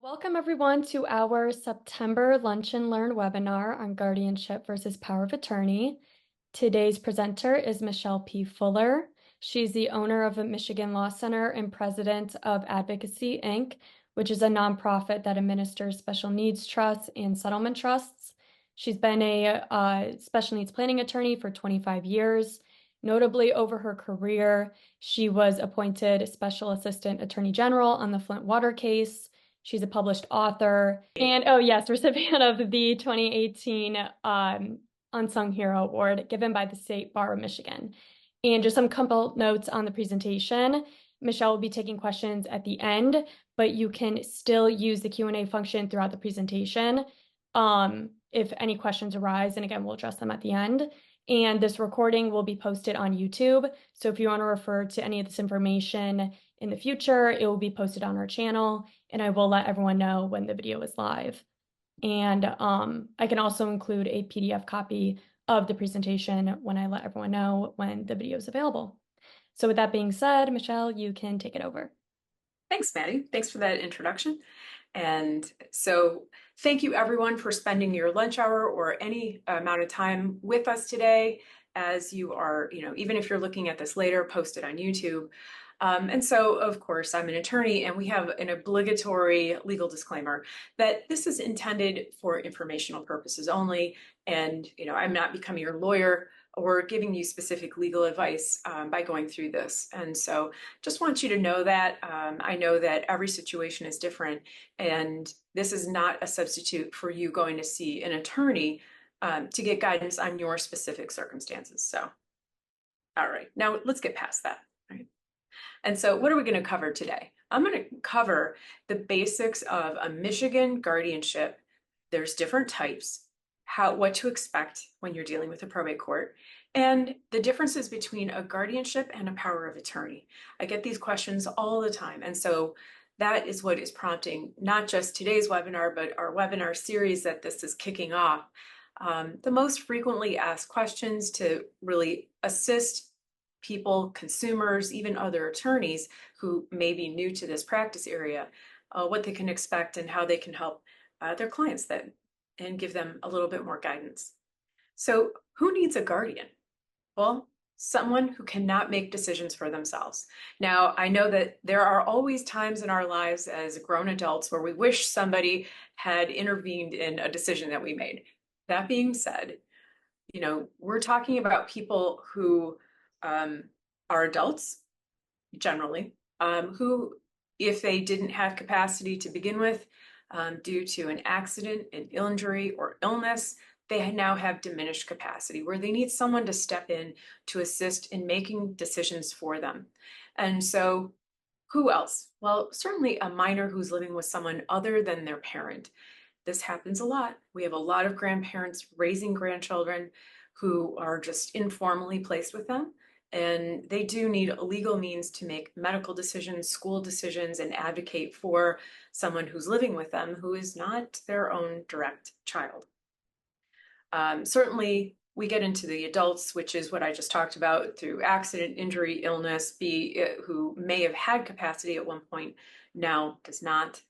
Welcome everyone to our September Lunch and Learn webinar on guardianship versus power of attorney. Today's presenter is Michele P. Fuller. She's the owner of the Michigan Law Center and president of Advocacy, Inc., which is a nonprofit that administers special needs trusts and settlement trusts. She's been a special needs planning attorney for 25 years. Notably, over her career, she was appointed Special Assistant Attorney General on the Flint water case. She's a published author and, oh yes, recipient of the 2018 Unsung Hero Award given by the State Bar of Michigan. And just some couple notes on the presentation. Michele will be taking questions at the end, but you can still use the Q&A function throughout the presentation if any questions arise, and again, we'll address them at the end. And this recording will be posted on YouTube. So if you want to refer to any of this information in the future, it will be posted on our channel, and I will let everyone know when the video is live. And I can also include a PDF copy of the presentation when I let everyone know when the video is available. So with that being said, Michele, you can take it over. Thanks, Maddie. Thanks for that introduction. And so thank you everyone for spending your lunch hour or any amount of time with us today as you are, even if you're looking at this later, posted on YouTube. And so, of course, I'm an attorney and we have an obligatory legal disclaimer that this is intended for informational purposes only. And, I'm not becoming your lawyer or giving you specific legal advice by going through this. And so just want you to know that. I know that every situation is different, and this is not a substitute for you going to see an attorney to get guidance on your specific circumstances. So, all right, now let's get past that. Right? And so what are we going to cover today? I'm going to cover the basics of a Michigan guardianship. There's different types, what to expect when you're dealing with a probate court, and the differences between a guardianship and a power of attorney. I get these questions all the time, and so that is what is prompting not just today's webinar, but our webinar series that this is kicking off. The most frequently asked questions to really assist people, consumers, even other attorneys who may be new to this practice area, what they can expect and how they can help their clients and give them a little bit more guidance. So who needs a guardian? Well, someone who cannot make decisions for themselves. Now, I know that there are always times in our lives as grown adults where we wish somebody had intervened in a decision that we made. That being said, we're talking about people who are adults, generally, who, if they didn't have capacity to begin with, due to an accident, an injury, or illness, they now have diminished capacity where they need someone to step in to assist in making decisions for them. And so who else? Well, certainly a minor who's living with someone other than their parent. This happens a lot. We have a lot of grandparents raising grandchildren who are just informally placed with them. And they do need a legal means to make medical decisions, school decisions, and advocate for someone who's living with them who is not their own direct child. Certainly, we get into the adults, which is what I just talked about, through accident, injury, illness, who may have had capacity at one point, now does not.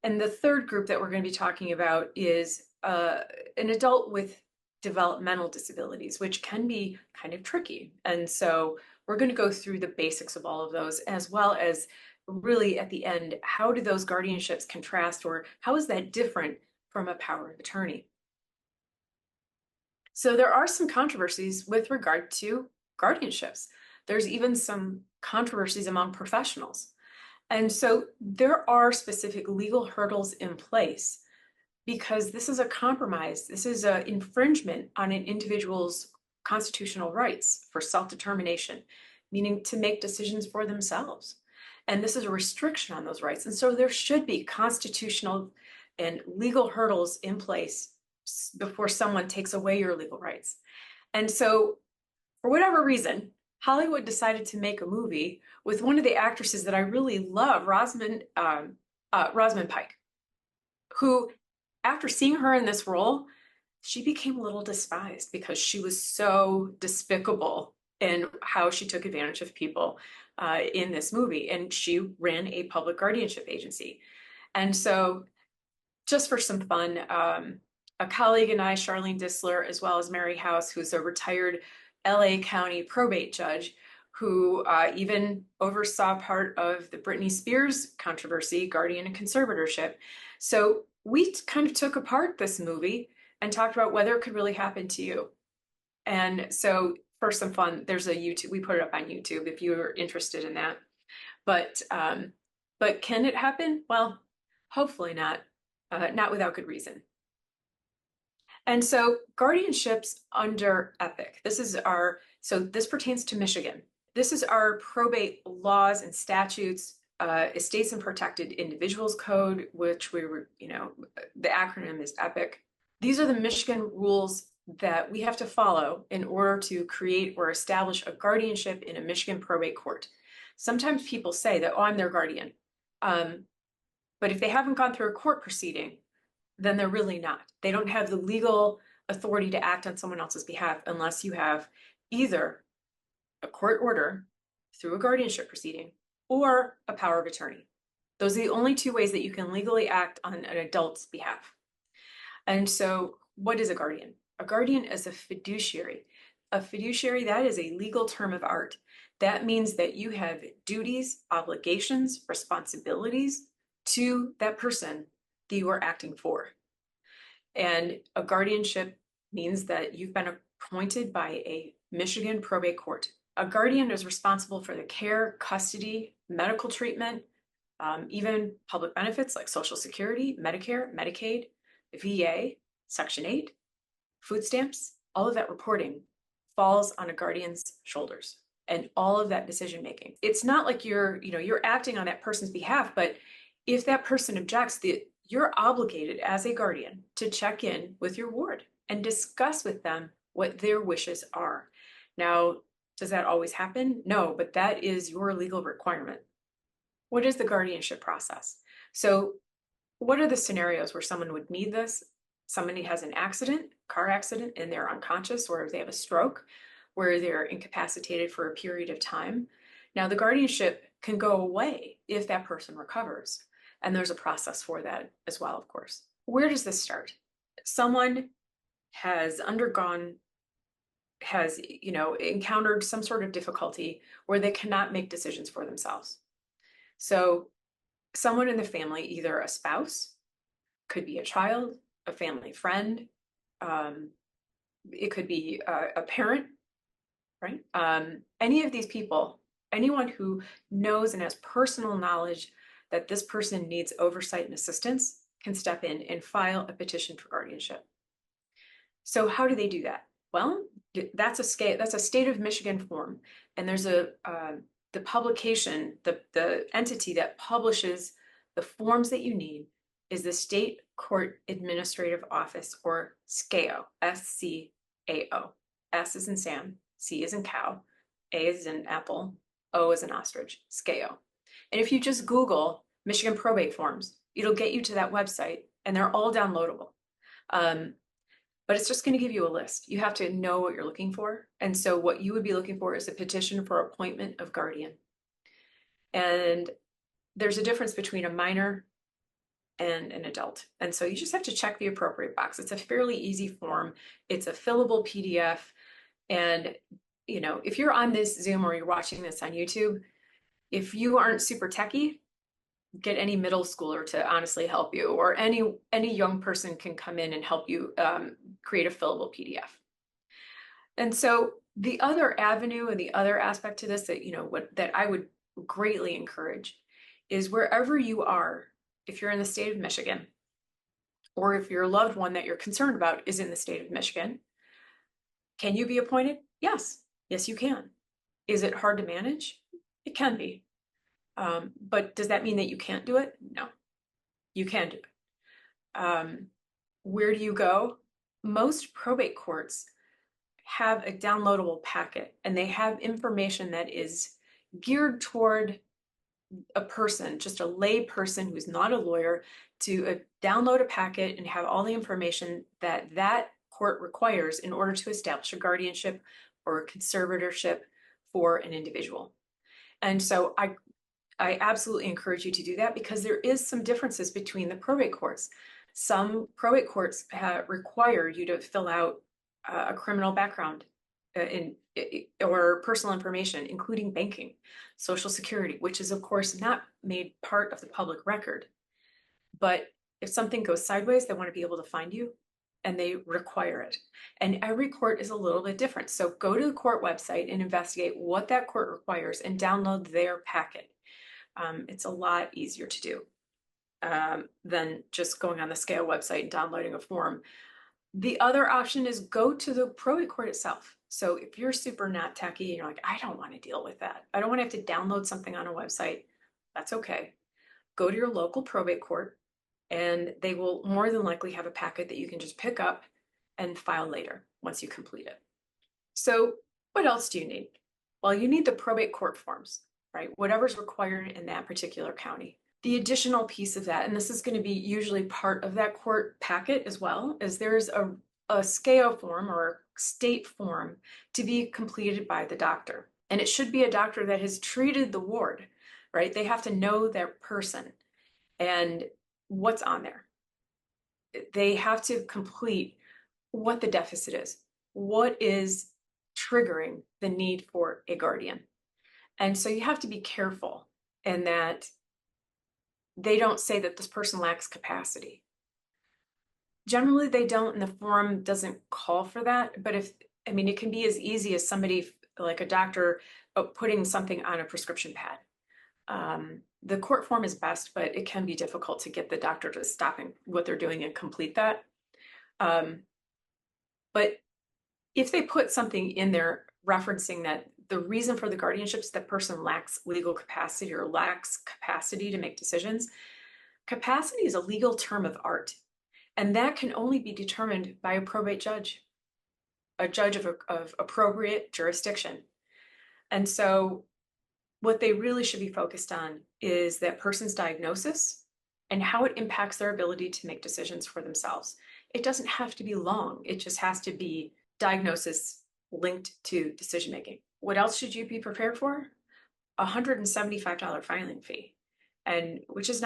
And the third group that we're going to be talking about is an adult with developmental disabilities, which can be kind of tricky. And so we're going to go through the basics of all of those, as well as really at the end, how do those guardianships contrast, or how is that different from a power of attorney? So there are some controversies with regard to guardianships. There's even some controversies among professionals. And so there are specific legal hurdles in place because this is a compromise. This is an infringement on an individual's constitutional rights for self-determination, meaning to make decisions for themselves. And this is a restriction on those rights. And so there should be constitutional and legal hurdles in place before someone takes away your legal rights. And so for whatever reason, Hollywood decided to make a movie with one of the actresses that I really love, Rosamund Pike, who, after seeing her in this role, she became a little despised because she was so despicable in how she took advantage of people in this movie. And she ran a public guardianship agency. And so just for some fun, a colleague and I, Charlene Disler, as well as Mary House, who's a retired LA County probate judge, who even oversaw part of the Britney Spears controversy, Guardian and Conservatorship. So we kind of took apart this movie and talked about whether it could really happen to you. And so for some fun, there's a YouTube, we put it up on YouTube if you're interested in that. But can it happen? Well, hopefully not, not without good reason. And so guardianships under EPIC, this pertains to Michigan. This is our probate laws and statutes, Estates and Protected Individuals Code, which the acronym is EPIC. These are the Michigan rules that we have to follow in order to create or establish a guardianship in a Michigan probate court. Sometimes people say that, oh, I'm their guardian. But if they haven't gone through a court proceeding, then they're really not. They don't have the legal authority to act on someone else's behalf unless you have either a court order through a guardianship proceeding or a power of attorney. Those are the only two ways that you can legally act on an adult's behalf. And so what is a guardian? A guardian is a fiduciary. A fiduciary, that is a legal term of art. That means that you have duties, obligations, responsibilities to that person that you are acting for. And a guardianship means that you've been appointed by a Michigan probate court. A guardian is responsible for the care, custody, medical treatment, even public benefits like Social Security, Medicare, Medicaid, VA, Section 8, food stamps. All of that reporting falls on a guardian's shoulders, and all of that decision making. It's not like you're acting on that person's behalf, but if that person objects, you're obligated as a guardian to check in with your ward and discuss with them what their wishes are. Now, does that always happen? No, but that is your legal requirement. What is the guardianship process? So what are the scenarios where someone would need this? Somebody has an accident, car accident, and they're unconscious, or they have a stroke, where they're incapacitated for a period of time. Now, the guardianship can go away if that person recovers. And there's a process for that as well, of course. Where does this start? Someone has encountered some sort of difficulty where they cannot make decisions for themselves. So someone in the family, either a spouse, could be a child, a family friend, it could be a parent, right? Any of these people, anyone who knows and has personal knowledge that this person needs oversight and assistance can step in and file a petition for guardianship. So how do they do that? Well, that's a state of Michigan form, and there's the publication, the entity that publishes the forms that you need is the State Court Administrative Office, or SCAO, SCAO. S is in Sam, C is in cow, A is in apple, O is in ostrich, SCAO. And if you just Google Michigan probate forms, it'll get you to that website, and they're all downloadable. But it's just going to give you a list. You have to know what you're looking for. And so what you would be looking for is a petition for appointment of guardian. And there's a difference between a minor and an adult. And so you just have to check the appropriate box. It's a fairly easy form. It's a fillable PDF. And, if you're on this Zoom or you're watching this on YouTube, if you aren't super techie, get any middle schooler to honestly help you, or any young person can come in and help you create a fillable PDF. And so the other avenue and the other aspect to this that I would greatly encourage is wherever you are, if you're in the state of Michigan, or if your loved one that you're concerned about is in the state of Michigan, can you be appointed? Yes, you can. Is it hard to manage? It can be. But does that mean that you can't do it? No, you can do it. Where do you go? Most probate courts have a downloadable packet, and they have information that is geared toward a person, just a lay person who's not a lawyer, to download a packet and have all the information that court requires in order to establish a guardianship or a conservatorship for an individual. And so I absolutely encourage you to do that because there is some differences between the probate courts. Some probate courts require you to fill out a criminal background or personal information, including banking, social security, which is of course not made part of the public record. But if something goes sideways, they want to be able to find you and they require it. And every court is a little bit different. So go to the court website and investigate what that court requires and download their packet. It's a lot easier to do than just going on the scale website and downloading a form. The other option is go to the probate court itself. So if you're super not techy and you're like, I don't want to deal with that, I don't want to have to download something on a website, that's okay. Go to your local probate court and they will more than likely have a packet that you can just pick up and file later once you complete it. So what else do you need? Well, you need the probate court forms, right? Whatever's required in that particular county. The additional piece of that, and this is going to be usually part of that court packet as well, is there's a SCAO form or state form to be completed by the doctor. And it should be a doctor that has treated the ward, right? They have to know that person and what's on there. They have to complete what the deficit is, what is triggering the need for a guardian. And so you have to be careful in that they don't say that this person lacks capacity. Generally, they don't, and the form doesn't call for that. But it can be as easy as somebody, like a doctor, putting something on a prescription pad. The court form is best, but it can be difficult to get the doctor to stop what they're doing and complete that. But if they put something in there referencing that the reason for the guardianships, that person lacks legal capacity or lacks capacity to make decisions, capacity is a legal term of art, and that can only be determined by a probate judge, a judge of appropriate jurisdiction. And so what they really should be focused on is that person's diagnosis and how it impacts their ability to make decisions for themselves. It doesn't have to be long. It just has to be diagnosis linked to decision making. What else should you be prepared for? $175 filing fee, and which is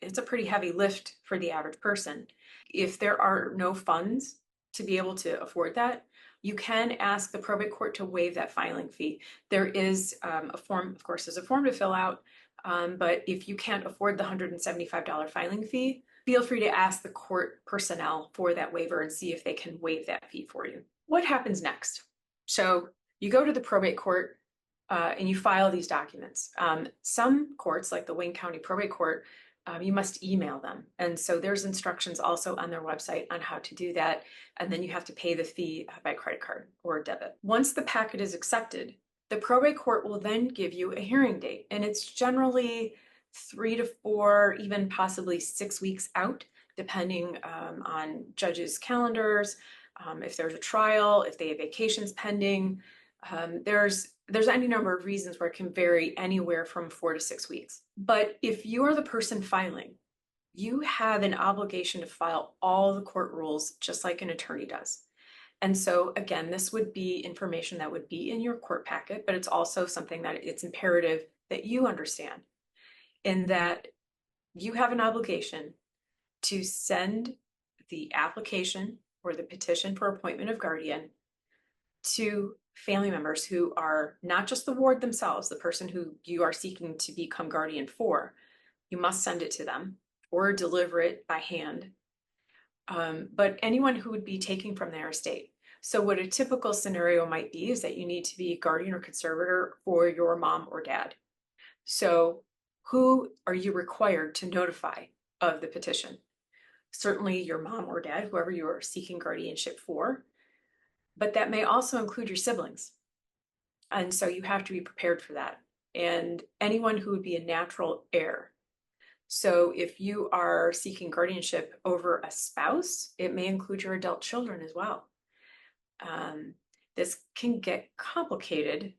it's a pretty heavy lift for the average person. If there are no funds to be able to afford that, you can ask the probate court to waive that filing fee. There is a form, of course, there's a form to fill out, but if you can't afford the $175 filing fee, feel free to ask the court personnel for that waiver and see if they can waive that fee for you. What happens next? So you go to the probate court and you file these documents. Some courts, like the Wayne County Probate Court, you must email them. And so there's instructions also on their website on how to do that. And then you have to pay the fee by credit card or debit. Once the packet is accepted, the probate court will then give you a hearing date. And it's generally 3 to 4, even possibly 6 weeks out, depending on judges' calendars, if there's a trial, if they have vacations pending. There's any number of reasons where it can vary anywhere from 4 to 6 weeks. But if you're the person filing, you have an obligation to file all the court rules just like an attorney does. And so again, this would be information that would be in your court packet, but it's also something that it's imperative that you understand, in that you have an obligation to send the application or the petition for appointment of guardian to family members who are not just the ward themselves, the person who you are seeking to become guardian for. You must send it to them or deliver it by hand, but anyone who would be taking from their estate. So what a typical scenario might be is that you need to be guardian or conservator for your mom or dad. So who are you required to notify of the petition? Certainly your mom or dad, whoever you are seeking guardianship for, but that may also include your siblings. And so you have to be prepared for that. And anyone who would be a natural heir. So if you are seeking guardianship over a spouse, it may include your adult children as well. This can get complicated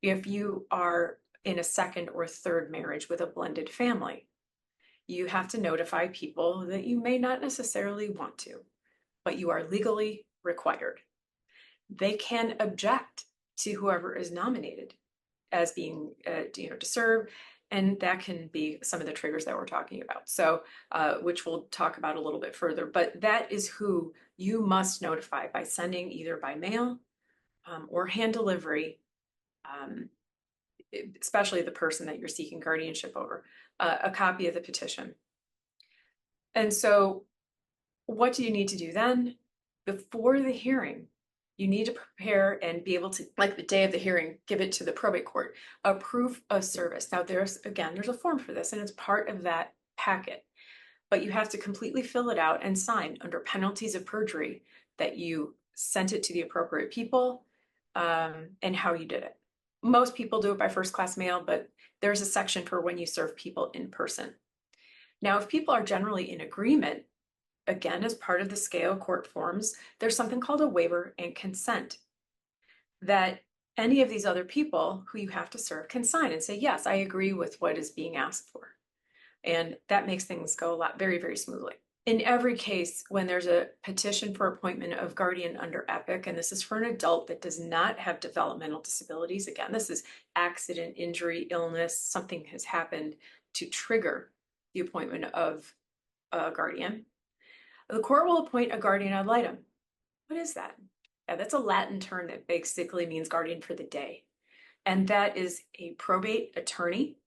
if you are in a second or third marriage with a blended family. You have to notify people that you may not necessarily want to, but you are legally required. They can object to whoever is nominated as being, to serve, And that can be some of the triggers that we're talking about. So, which we'll talk about a little bit further, but that is who you must notify by sending either by mail or hand delivery, um, especially the person that you're seeking guardianship over, a copy of the petition. And so what do you need to do then? Before the hearing, you need to prepare and be able to, like the day of the hearing, give it to the probate court, a proof of service. Now there's a form for this and it's part of that packet, but you have to completely fill it out and sign under penalties of perjury that you sent it to the appropriate people, and how you did it. Most people do it by first class mail, but there's a section for when you serve people in person. Now, if people are generally in agreement, again, as part of the scale court forms, there's something called a waiver and consent that any of these other people who you have to serve can sign and say, yes, I agree with what is being asked for. And that makes things go very, very smoothly. In every case, when there's a petition for appointment of guardian under EPIC, and this is for an adult that does not have developmental disabilities, again, this is accident, injury, illness, something has happened to trigger the appointment of a guardian. The court will appoint a guardian ad litem. What is that? Yeah, that's a Latin term that basically means guardian for the day. And that is a probate attorney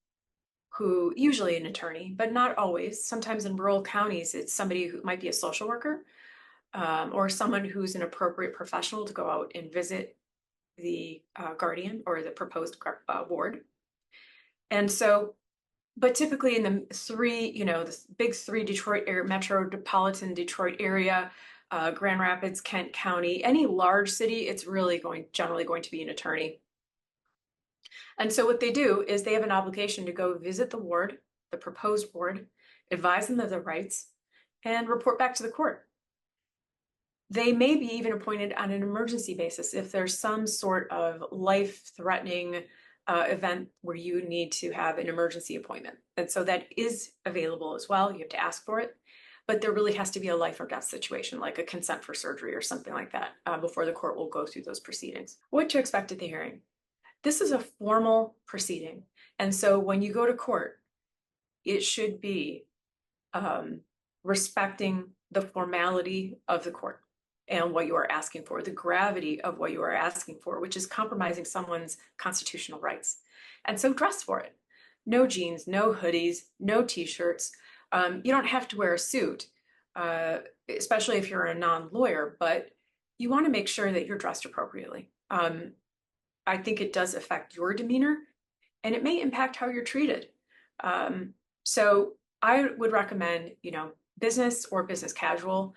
who, usually an attorney, but not always. Sometimes in rural counties, it's somebody who might be a social worker, or someone who's an appropriate professional to go out and visit the guardian or the proposed ward. And so, but typically in the the big three Detroit area, metropolitan Detroit area, Grand Rapids, Kent County, any large city, it's really generally going to be an attorney. And so what they do is they have an obligation to go visit the ward, the proposed ward, advise them of their rights, and report back to the court. They may be even appointed on an emergency basis if there's some sort of life-threatening event where you need to have an emergency appointment. And so that is available as well. You have to ask for it. But there really has to be a life or death situation, like a consent for surgery or something like that, before the court will go through those proceedings. What to expect at the hearing? This is a formal proceeding. And so when you go to court, it should be respecting the formality of the court and what you are asking for, the gravity of what you are asking for, which is compromising someone's constitutional rights. And so dress for it. No jeans, no hoodies, no t-shirts. You don't have to wear a suit, especially if you're a non-lawyer, but you want to make sure that you're dressed appropriately. I think it does affect your demeanor and it may impact how you're treated. So I would recommend, business or business casual.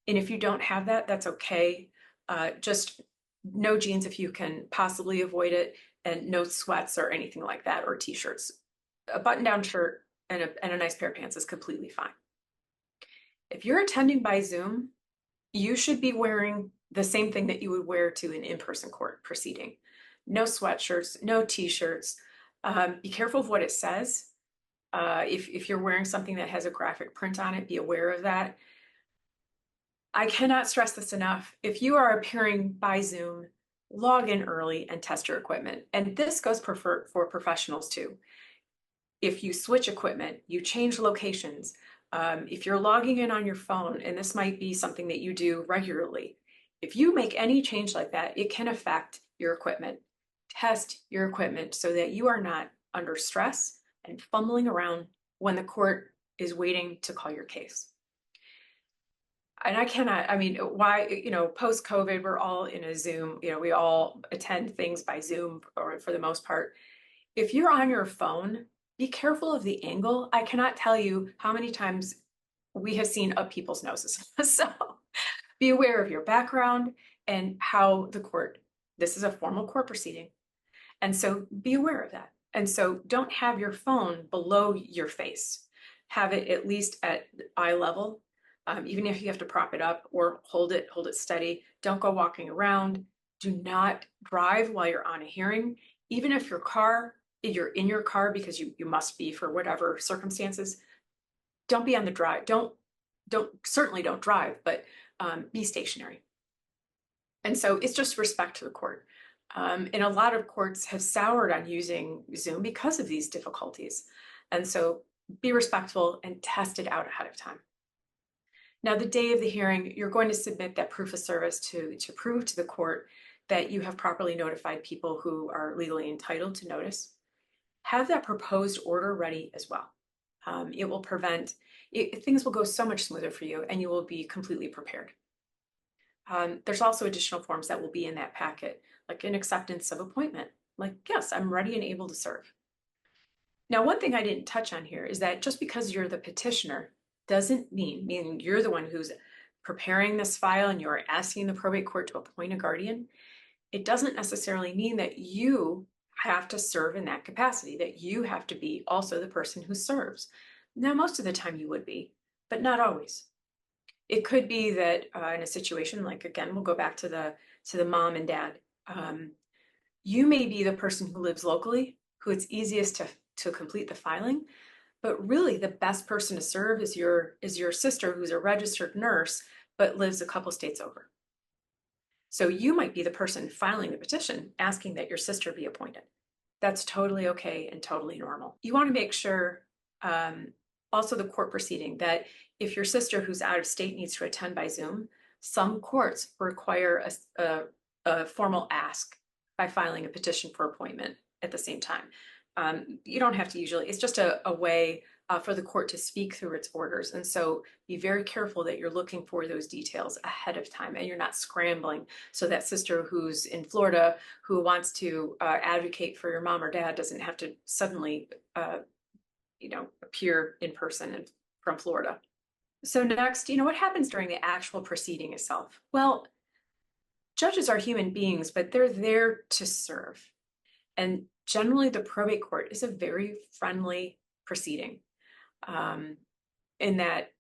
And if you don't have that, that's okay. Just no jeans if you can possibly avoid it, and no sweats or anything like that, or t-shirts. A button-down shirt and a nice pair of pants is completely fine. If you're attending by Zoom, you should be wearing the same thing that you would wear to an in-person court proceeding. No sweatshirts, no t-shirts. Be careful of what it says. If you're wearing something that has a graphic print on it, be aware of that. I cannot stress this enough. If you are appearing by Zoom, log in early and test your equipment. And this goes for professionals too. If you switch equipment, you change locations. If you're logging in on your phone, and this might be something that you do regularly, if you make any change like that, it can affect your equipment. Test your equipment so that you are not under stress and fumbling around when the court is waiting to call your case. And why, post-COVID, we're all in a Zoom, we all attend things by Zoom or for the most part. If you're on your phone, be careful of the angle. I cannot tell you how many times we have seen up people's noses. So be aware of your background and how this is a formal court proceeding. And so be aware of that. And so don't have your phone below your face. Have it at least at eye level. Even if you have to prop it up or hold it steady. Don't go walking around. Do not drive while you're on a hearing. Even if you're in your car because you must be for whatever circumstances, don't be on the drive. Certainly don't drive, but be stationary. And so it's just respect to the court. And a lot of courts have soured on using Zoom because of these difficulties. And so be respectful and test it out ahead of time. Now, the day of the hearing, you're going to submit that proof of service to prove to the court that you have properly notified people who are legally entitled to notice. Have that proposed order ready as well. It will prevent, things will go so much smoother for you and you will be completely prepared. There's also additional forms that will be in that packet, like an acceptance of appointment, like, yes, I'm ready and able to serve. Now, one thing I didn't touch on here is that just because you're the petitioner doesn't meaning you're the one who's preparing this file and you're asking the probate court to appoint a guardian, it doesn't necessarily mean that you have to serve in that capacity, that you have to be also the person who serves. Now, most of the time you would be, but not always. It could be that in a situation like, again, we'll go back to the mom and dad. You may be the person who lives locally, who it's easiest to complete the filing, but really the best person to serve is your sister, who's a registered nurse but lives a couple states over. So you might be the person filing the petition asking that your sister be appointed. That's totally okay and totally normal. You want to make sure, also the court proceeding, that if your sister who's out of state needs to attend by Zoom, some courts require a formal ask by filing a petition for appointment at the same time. You don't have to usually, it's just a way for the court to speak through its orders. And so be very careful that you're looking for those details ahead of time and you're not scrambling. So that sister who's in Florida who wants to advocate for your mom or dad doesn't have to suddenly, appear in person and from Florida. So next, what happens during the actual proceeding itself? Well, judges are human beings, but they're there to serve. And generally the probate court is a very friendly proceeding, in that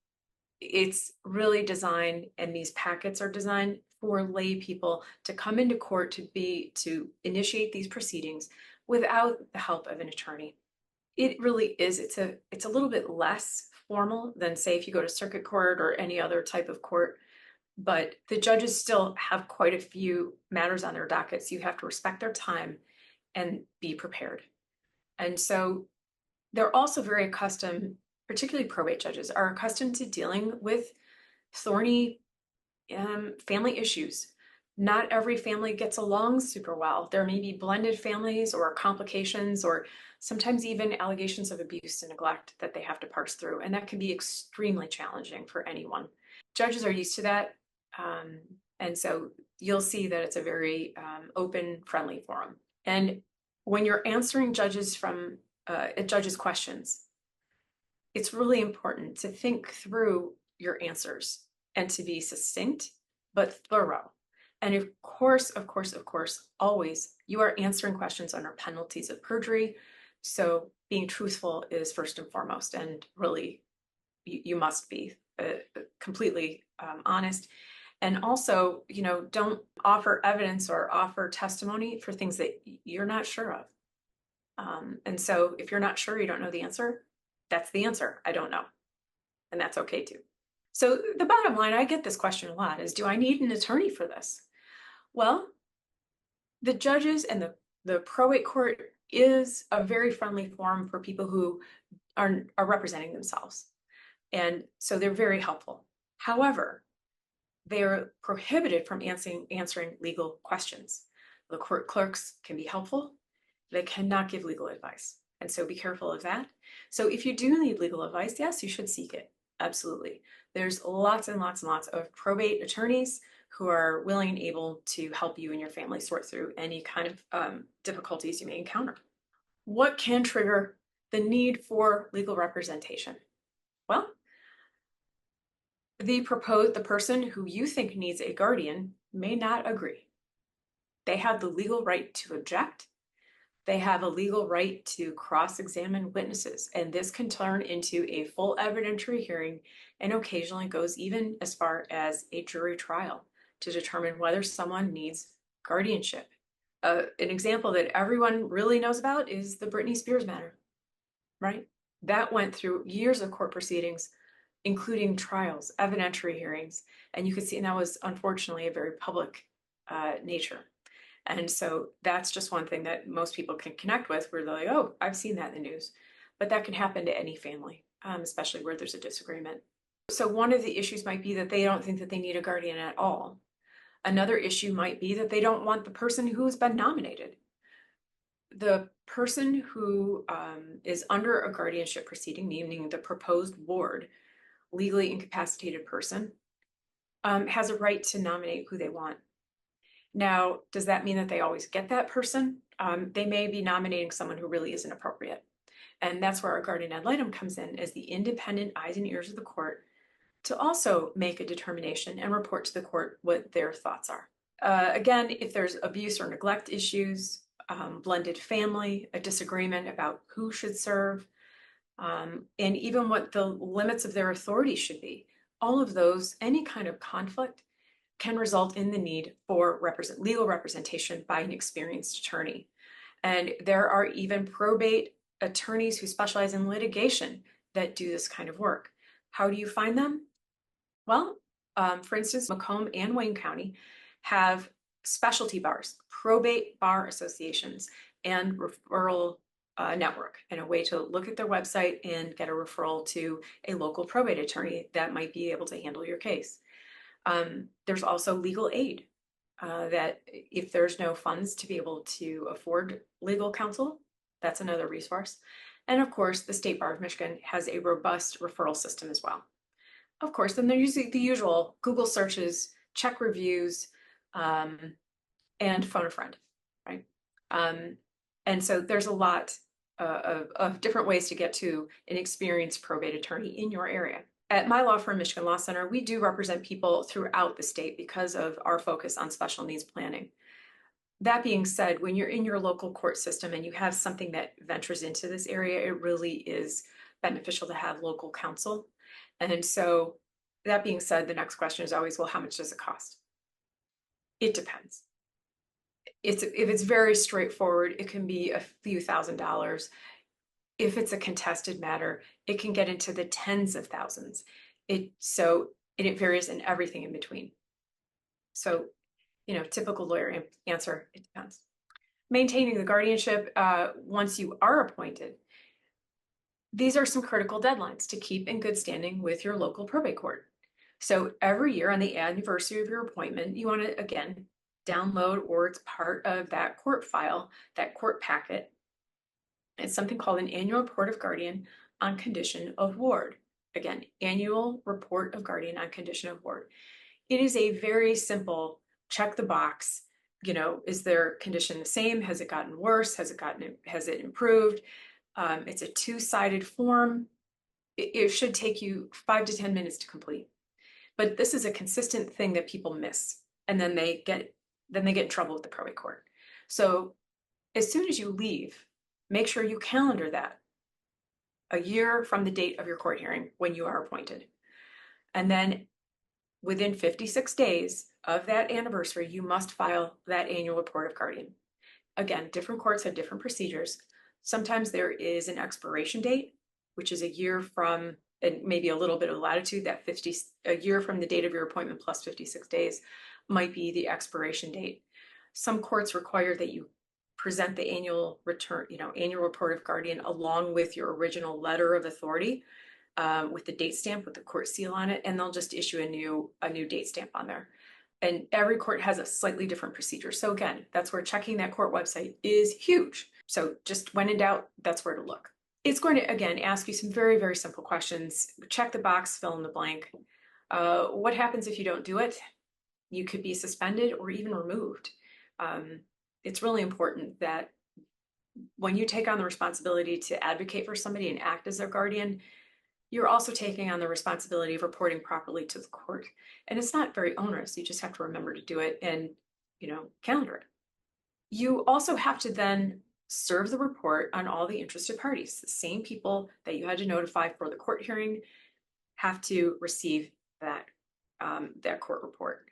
it's really designed, and these packets are designed for lay people to come into court to initiate these proceedings without the help of an attorney. It really is, it's a little bit less formal than, say, if you go to circuit court or any other type of court, but the judges still have quite a few matters on their docket, so you have to respect their time and be prepared. And so they're also very accustomed, particularly probate judges, are accustomed to dealing with thorny family issues. Not every family gets along super well. There may be blended families or complications or sometimes even allegations of abuse and neglect that they have to parse through. And that can be extremely challenging for anyone. Judges are used to that. And so you'll see that it's a very open, friendly forum. And when you're answering judges' questions, it's really important to think through your answers and to be succinct but thorough. And of course, always you are answering questions under penalties of perjury. So being truthful is first and foremost, and really you must be completely honest. And also, don't offer evidence or offer testimony for things that you're not sure of. And so if you're not sure, you don't know the answer, that's the answer. I don't know. And that's okay too. So the bottom line, I get this question a lot, is do I need an attorney for this? Well, the judges and the probate court is a very friendly forum for people who are representing themselves. And so they're very helpful. However, they are prohibited from answering legal questions. The court clerks can be helpful. They cannot give legal advice. And so be careful of that. So if you do need legal advice, yes, you should seek it. Absolutely. There's lots and lots and lots of probate attorneys who are willing and able to help you and your family sort through any kind of difficulties you may encounter. What can trigger the need for legal representation? Well, the person who you think needs a guardian may not agree. They have the legal right to object. They have a legal right to cross-examine witnesses, and this can turn into a full evidentiary hearing and occasionally goes even as far as a jury trial to determine whether someone needs guardianship. An example that everyone really knows about is the Britney Spears matter, right? That went through years of court proceedings, including trials, evidentiary hearings, and you could see, and that was unfortunately a very public nature. And so that's just one thing that most people can connect with, where they're like, oh, I've seen that in the news. But that can happen to any family, especially where there's a disagreement. So one of the issues might be that they don't think that they need a guardian at all. Another issue might be that they don't want the person who's been nominated. The person who is under a guardianship proceeding, meaning the proposed ward, legally incapacitated person, has a right to nominate who they want. Now, does that mean that they always get that person? They may be nominating someone who really isn't appropriate. And that's where our guardian ad litem comes in as the independent eyes and ears of the court to also make a determination and report to the court what their thoughts are. Again, if there's abuse or neglect issues, blended family, a disagreement about who should serve, and even what the limits of their authority should be, all of those, any kind of conflict can result in the need for legal representation by an experienced attorney. And there are even probate attorneys who specialize in litigation that do this kind of work. How do you find them? Well, for instance, Macomb and Wayne County have specialty bars, probate bar associations, and referral network, and a way to look at their website and get a referral to a local probate attorney that might be able to handle your case. There's also legal aid that if there's no funds to be able to afford legal counsel, that's another resource. And of course, the State Bar of Michigan has a robust referral system as well. Of course, then there's the usual Google searches, check reviews, and phone a friend, right? And so there's a lot of different ways to get to an experienced probate attorney in your area. At my law firm, Michigan Law Center, we do represent people throughout the state because of our focus on special needs planning. That being said, when you're in your local court system and you have something that ventures into this area, it really is beneficial to have local counsel. And so that being said, the next question is always, well, how much does it cost? It depends. If it's very straightforward, it can be a few $1,000s. If it's a contested matter, it can get into the tens of thousands. It varies in everything in between. So, typical lawyer answer, it depends. Maintaining the guardianship once you are appointed. These are some critical deadlines to keep in good standing with your local probate court. So every year on the anniversary of your appointment, you want to, again, download, or it's part of that court file, that court packet. It's something called an annual report of guardian on condition of ward. Again, annual report of guardian on condition of ward. It is a very simple check the box. Is their condition the same? Has it gotten worse? Has it improved? It's a two-sided form. It should take you 5 to 10 minutes to complete. But this is a consistent thing that people miss, and then they get in trouble with the probate court. So as soon as you leave, make sure you calendar that a year from the date of your court hearing when you are appointed. And then within 56 days of that anniversary, you must file that annual report of guardian. Again, different courts have different procedures. Sometimes there is an expiration date, which is a year from, and maybe a little bit of latitude, that a year from the date of your appointment plus 56 days might be the expiration date. Some courts require that you present the annual report of guardian along with your original letter of authority, with the date stamp with the court seal on it, and they'll just issue a new date stamp on there. And every court has a slightly different procedure. So again, that's where checking that court website is huge. So just when in doubt, that's where to look. It's going to, again, ask you some very, very simple questions. Check the box, fill in the blank. What happens if you don't do it? You could be suspended or even removed. It's really important that when you take on the responsibility to advocate for somebody and act as their guardian, you're also taking on the responsibility of reporting properly to the court. And it's not very onerous. You just have to remember to do it and, calendar it. You also have to then serve the report on all the interested parties. The same people that you had to notify for the court hearing have to receive that court report.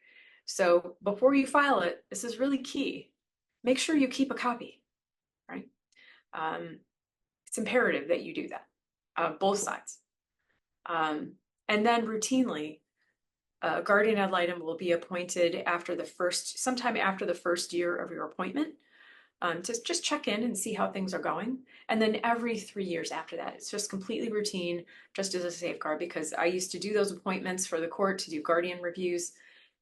So before you file it, this is really key. Make sure you keep a copy, right? It's imperative that you do that, both sides. And then routinely, A guardian ad litem will be appointed sometime after the first year of your appointment, to just check in and see how things are going. And then every 3 years after that, it's just completely routine, just as a safeguard, because I used to do those appointments for the court to do guardian reviews.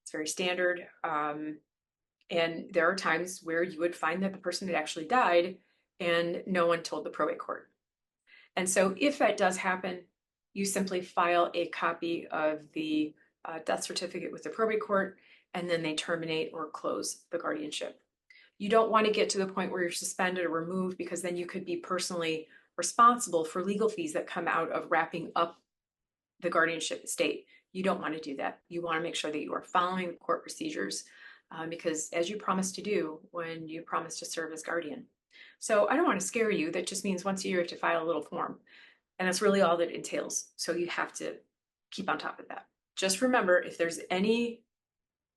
It's very standard. And there are times where you would find that the person had actually died and no one told the probate court. And so if that does happen, you simply file a copy of the death certificate with the probate court, and then they terminate or close the guardianship. You don't want to get to the point where you're suspended or removed, because then you could be personally responsible for legal fees that come out of wrapping up the guardianship estate. You don't want to do that. You want to make sure that you are following the court procedures, because as you promised to do when you promised to serve as guardian. So I don't want to scare you. That just means once a year you have to file a little form. And that's really all that entails. So you have to keep on top of that. Just remember, if there's any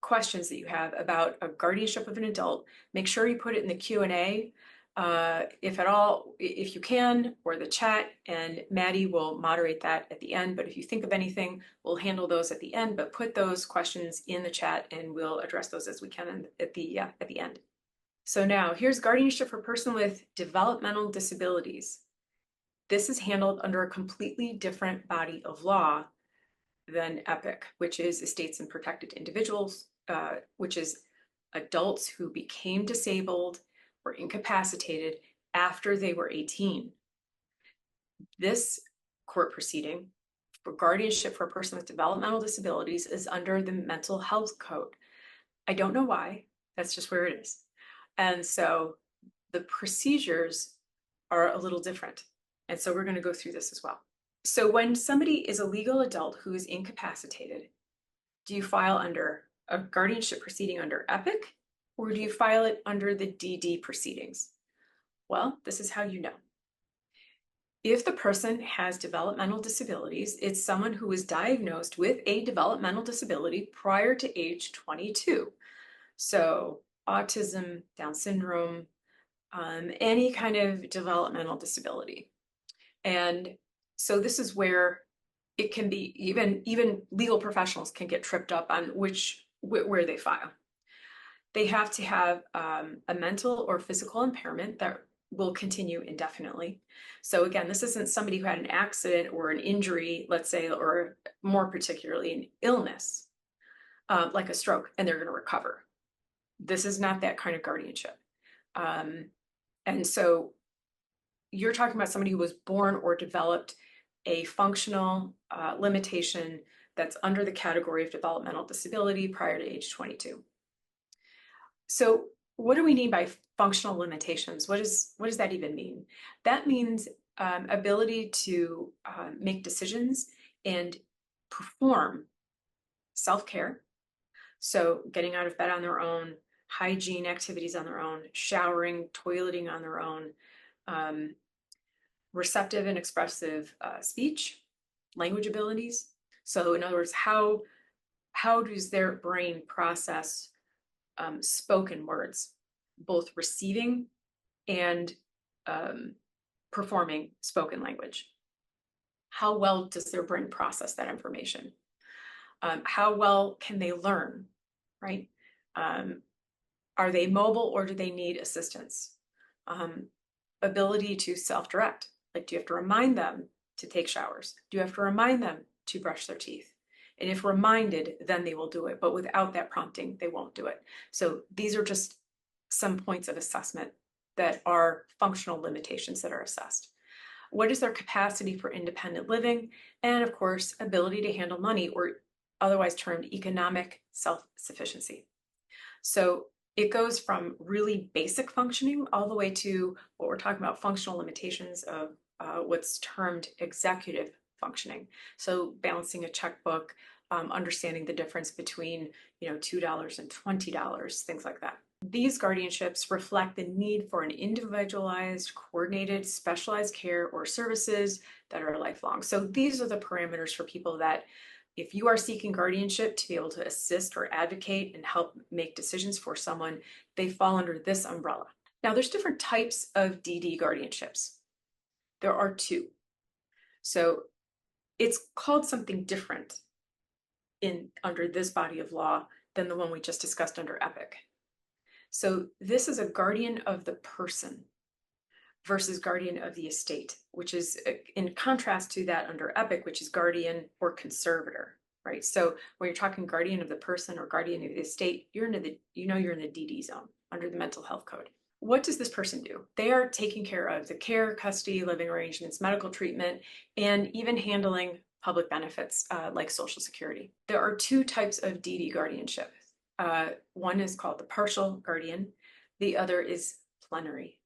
questions that you have about a guardianship of an adult, make sure you put it in the Q&A, if at all, if you can, or the chat, and Maddie will moderate that at the end. But if you think of anything, we'll handle those at the end, but put those questions in the chat and we'll address those as we can at the end. So now here's guardianship for a person with developmental disabilities. This is handled under a completely different body of law than EPIC, which is estates and protected individuals, which is adults who became disabled or incapacitated after they were 18. This court proceeding for guardianship for a person with developmental disabilities is under the Mental Health Code. I don't know why, that's just where it is. And so the procedures are a little different. And so we're going to go through this as well. So when somebody is a legal adult who is incapacitated, do you file under a guardianship proceeding under EPIC, or do you file it under the DD proceedings? Well, this is how you know. If the person has developmental disabilities, it's someone who was diagnosed with a developmental disability prior to age 22. So autism, Down syndrome, any kind of developmental disability. And so this is where it can be, even legal professionals can get tripped up on where they file. They have to have a mental or physical impairment that will continue indefinitely. So again, this isn't somebody who had an accident or an injury, let's say, or more particularly an illness, like a stroke, and they're going to recover. This is not that kind of guardianship. And so you're talking about somebody who was born or developed a functional limitation that's under the category of developmental disability prior to age 22. So what do we mean by functional limitations? What does that even mean? That means ability to make decisions and perform self-care. So getting out of bed on their own, hygiene activities on their own, showering, toileting on their own, receptive and expressive speech, language abilities. So in other words, how does their brain process spoken words, both receiving and performing spoken language? How well does their brain process that information? How well can they learn, right? Are they mobile or do they need assistance? Ability to self-direct. Like, do you have to remind them to take showers? Do you have to remind them to brush their teeth? And if reminded, then they will do it. But without that prompting, they won't do it. So these are just some points of assessment that are functional limitations that are assessed. What is their capacity for independent living? And of course, ability to handle money, or otherwise termed economic self-sufficiency. So it goes from really basic functioning all the way to what we're talking about, functional limitations of what's termed executive functioning. So balancing a checkbook, understanding the difference between $2 and $20, things like that. These guardianships reflect the need for an individualized, coordinated, specialized care or services that are lifelong. So these are the parameters for people that, if you are seeking guardianship to be able to assist or advocate and help make decisions for someone, they fall under this umbrella. Now, there's different types of DD guardianships. There are two. So it's called something different under this body of law than the one we just discussed under EPIC. So this is a guardian of the person versus guardian of the estate, which is in contrast to that under EPIC, which is guardian or conservator, right? So when you're talking guardian of the person or guardian of the estate, you're in the DD zone under the mental health code. What does this person do? They are taking care of the care, custody, living arrangements, medical treatment, and even handling public benefits like Social Security. There are two types of DD guardianship. One is called the partial guardian. The other is plenary.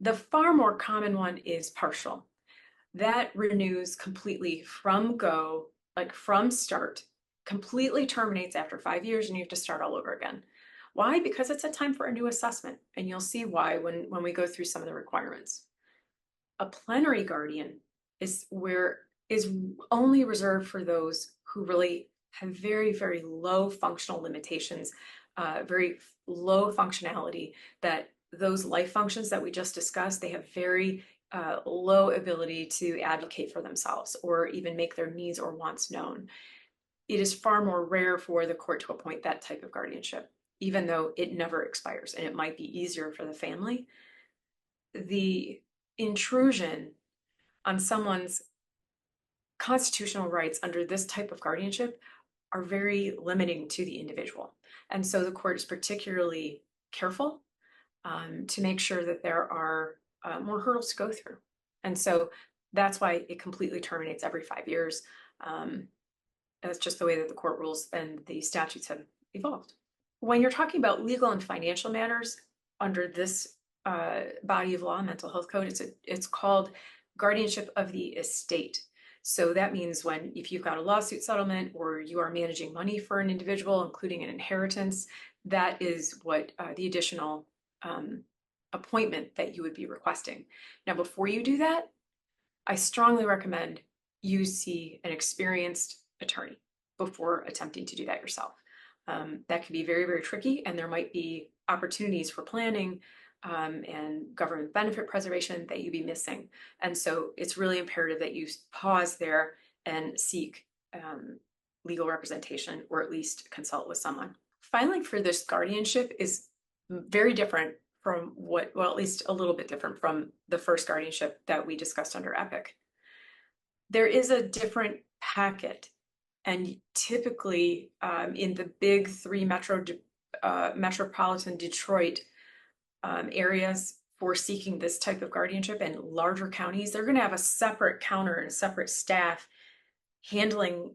The far more common one is partial. That renews completely from go, like from start, completely terminates after 5 years and you have to start all over again. Why? Because it's a time for a new assessment, and you'll see why when we go through some of the requirements. A plenary guardian is only reserved for those who really have very, very low functional limitations, very low functionality, that those life functions that we just discussed, they have very low ability to advocate for themselves or even make their needs or wants known. It is far more rare for the court to appoint that type of guardianship, even though it never expires and it might be easier for the family. The intrusion on someone's constitutional rights under this type of guardianship are very limiting to the individual. And so the court is particularly careful to make sure that there are more hurdles to go through. And so that's why it completely terminates every 5 years. That's just the way that the court rules and the statutes have evolved. When you're talking about legal and financial matters under this body of law, mental health code, it's called guardianship of the estate. So that means if you've got a lawsuit settlement or you are managing money for an individual, including an inheritance, that is what the additional appointment that you would be requesting. Now, before you do that, I strongly recommend you see an experienced attorney before attempting to do that yourself. That can be very, very tricky, and there might be opportunities for planning and government benefit preservation that you'd be missing. And so it's really imperative that you pause there and seek legal representation, or at least consult with someone. Filing for this guardianship is very different from at least a little bit different from the first guardianship that we discussed under EPIC. There is a different packet, and typically in the big three metropolitan Detroit areas for seeking this type of guardianship, and larger counties, they're going to have a separate counter and a separate staff handling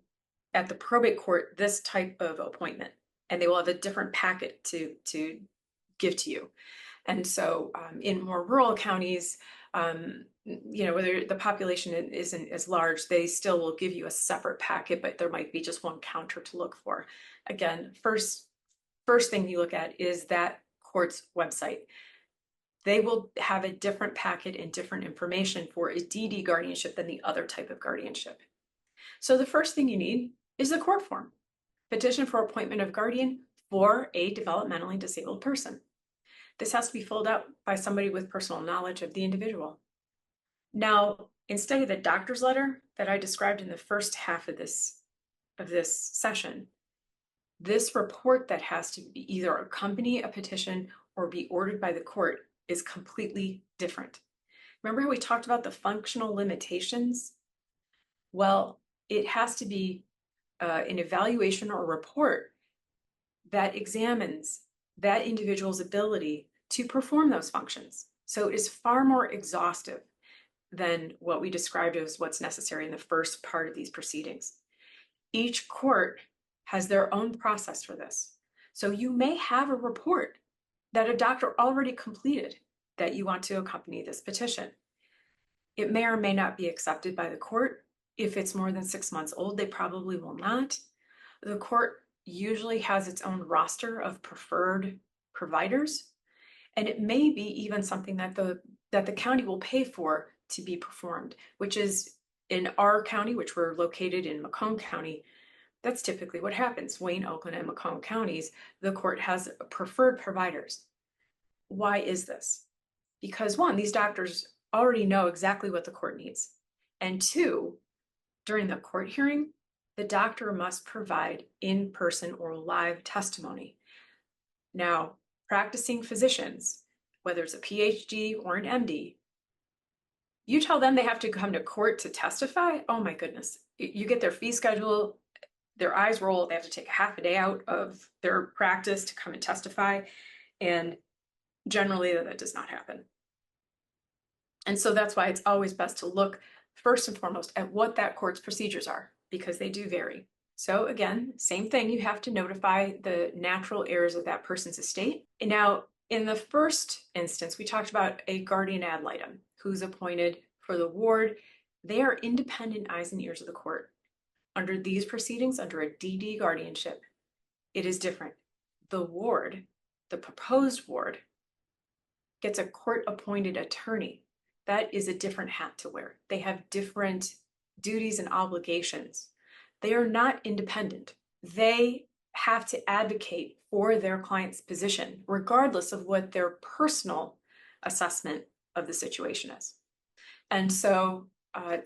at the probate court this type of appointment, and they will have a different packet to give to you. And so in more rural counties, where the population isn't as large, they still will give you a separate packet, but there might be just one counter to look for. Again, first thing you look at is that court's website. They will have a different packet and different information for a DD guardianship than the other type of guardianship. So the first thing you need is the court form, petition for appointment of guardian for a developmentally disabled person. This has to be filled out by somebody with personal knowledge of the individual. Now, instead of the doctor's letter that I described in the first half of this session, this report that has to be either accompany a petition or be ordered by the court is completely different. Remember how we talked about the functional limitations? Well, it has to be an evaluation or report that examines that individual's ability to perform those functions. So it is far more exhaustive than what we described as what's necessary in the first part of these proceedings. Each court has their own process for this. So you may have a report that a doctor already completed that you want to accompany this petition. It may or may not be accepted by the court. If it's more than 6 months old, they probably will not. The court usually has its own roster of preferred providers, and it may be even something that the county will pay for to be performed, which is in our county, which we're located in Macomb County. That's typically what happens. Wayne, Oakland, and Macomb counties, the court has preferred providers. Why is this? Because one, these doctors already know exactly what the court needs. And two, during the court hearing, the doctor must provide in-person or live testimony. Now, practicing physicians, whether it's a PhD or an MD, you tell them they have to come to court to testify. Oh my goodness. You get their fee schedule, their eyes roll, they have to take a half a day out of their practice to come and testify. And generally that does not happen. And so that's why it's always best to look first and foremost at what that court's procedures are, because they do vary. So again, same thing, you have to notify the natural heirs of that person's estate. And now, in the first instance, we talked about a guardian ad litem who's appointed for the ward. They are independent eyes and ears of the court. Under these proceedings, under a DD guardianship, it is different. The ward, the proposed ward, gets a court-appointed attorney. That is a different hat to wear. They have different duties and obligations. They are not independent. They have to advocate for their client's position, regardless of what their personal assessment of the situation is. And so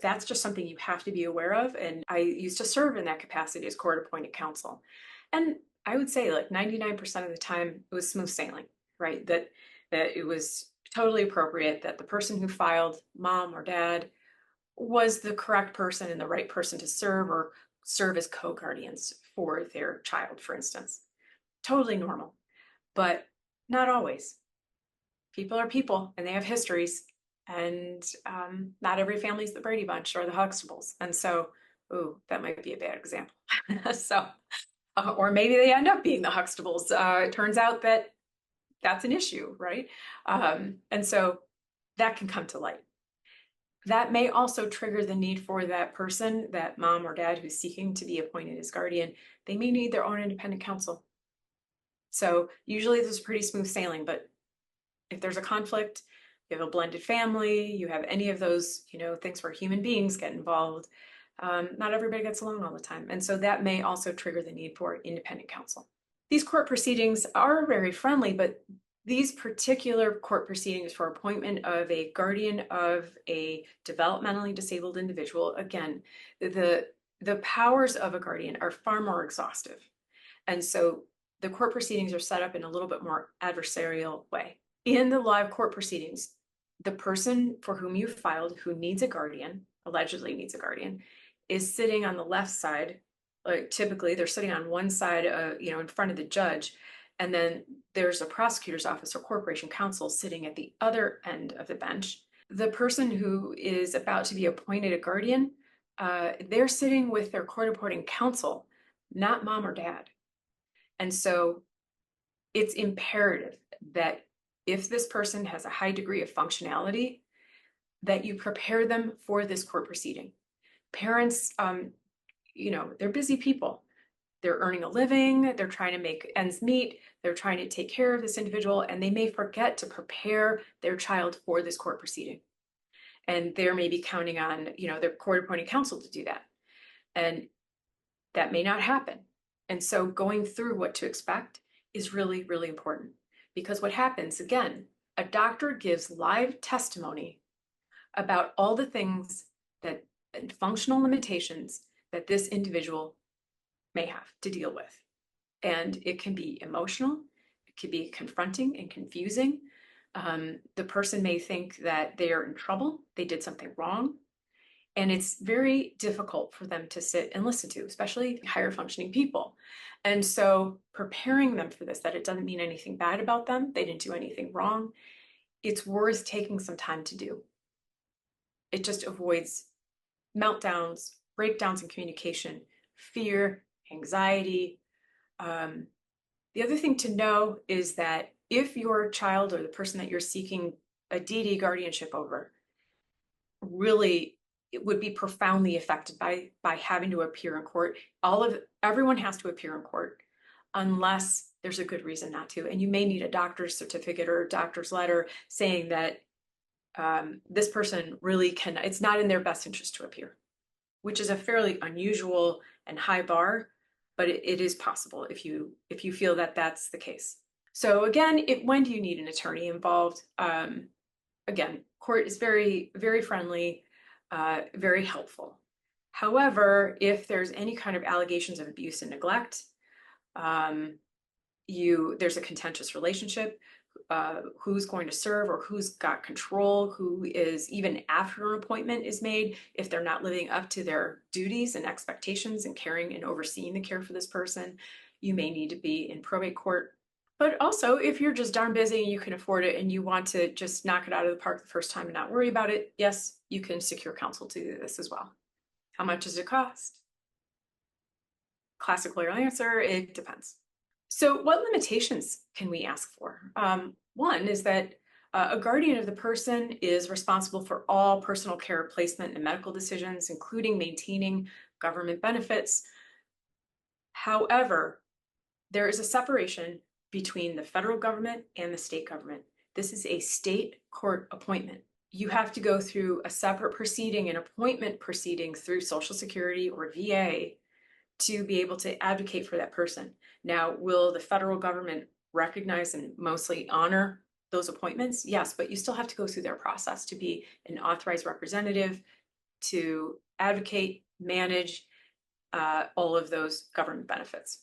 that's just something you have to be aware of. And I used to serve in that capacity as court-appointed counsel. And I would say like 99% of the time it was smooth sailing, right? That it was totally appropriate, that the person who filed, mom or dad, was the correct person and the right person to serve or serve as co-guardians for their child, for instance. Totally normal, but not always. People are people and they have histories, and not every family is the Brady Bunch or the Huxtables. And so, ooh, that might be a bad example. So, or maybe they end up being the Huxtables. It turns out that that's an issue, right? And so that can come to light. That may also trigger the need for that person, that mom or dad who's seeking to be appointed as guardian. They may need their own independent counsel. So usually this is pretty smooth sailing, but if there's a conflict, you have a blended family, you have any of those, things where human beings get involved, not everybody gets along all the time. And so that may also trigger the need for independent counsel. These court proceedings are very friendly, but these particular court proceedings for appointment of a guardian of a developmentally disabled individual, again, the powers of a guardian are far more exhaustive. And so the court proceedings are set up in a little bit more adversarial way. In the live court proceedings, the person for whom you filed, who needs a guardian, allegedly needs a guardian, is sitting on the left side. Typically, they're sitting on one side, in front of the judge, and then there's a prosecutor's office or corporation counsel sitting at the other end of the bench. The person who is about to be appointed a guardian, they're sitting with their court-appointed counsel, not mom or dad. And so it's imperative that if this person has a high degree of functionality, that you prepare them for this court proceeding. Parents, they're busy people. They're earning a living, they're trying to make ends meet, they're trying to take care of this individual, and they may forget to prepare their child for this court proceeding. And they may be counting on, their court-appointed counsel to do that. And that may not happen. And so going through what to expect is really, really important. Because what happens, again, a doctor gives live testimony about all the things that functional limitations that this individual may have to deal with. And it can be emotional, it can be confronting and confusing. The person may think that they are in trouble, they did something wrong, and it's very difficult for them to sit and listen to, especially higher functioning people. And so preparing them for this, that it doesn't mean anything bad about them, they didn't do anything wrong, it's worth taking some time to do. It just avoids meltdowns, breakdowns in communication, fear, anxiety. The other thing to know is that if your child or the person that you're seeking a DD guardianship over really it would be profoundly affected by having to appear in court. Everyone has to appear in court unless there's a good reason not to. And you may need a doctor's certificate or a doctor's letter saying that this person really it's not in their best interest to appear, which is a fairly unusual and high bar, but it is possible if you feel that that's the case. So again, when do you need an attorney involved? Again, court is very, very friendly, very helpful. However, if there's any kind of allegations of abuse and neglect, there's a contentious relationship, who's going to serve or who's got control, who is, even after an appointment is made, if they're not living up to their duties and expectations and caring and overseeing the care for this person, you may need to be in probate court. But also, if you're just darn busy and you can afford it and you want to just knock it out of the park the first time and not worry about it, yes, you can secure counsel to do this as well. How much does it cost? Classic lawyer answer, it depends. So what limitations can we ask for? One is that a guardian of the person is responsible for all personal care placement and medical decisions, including maintaining government benefits. However, there is a separation between the federal government and the state government. This is a state court appointment. You have to go through a separate proceeding, an appointment proceeding through Social Security or VA to be able to advocate for that person. Now, will the federal government recognize and mostly honor those appointments? Yes, but you still have to go through their process to be an authorized representative, to advocate, manage all of those government benefits.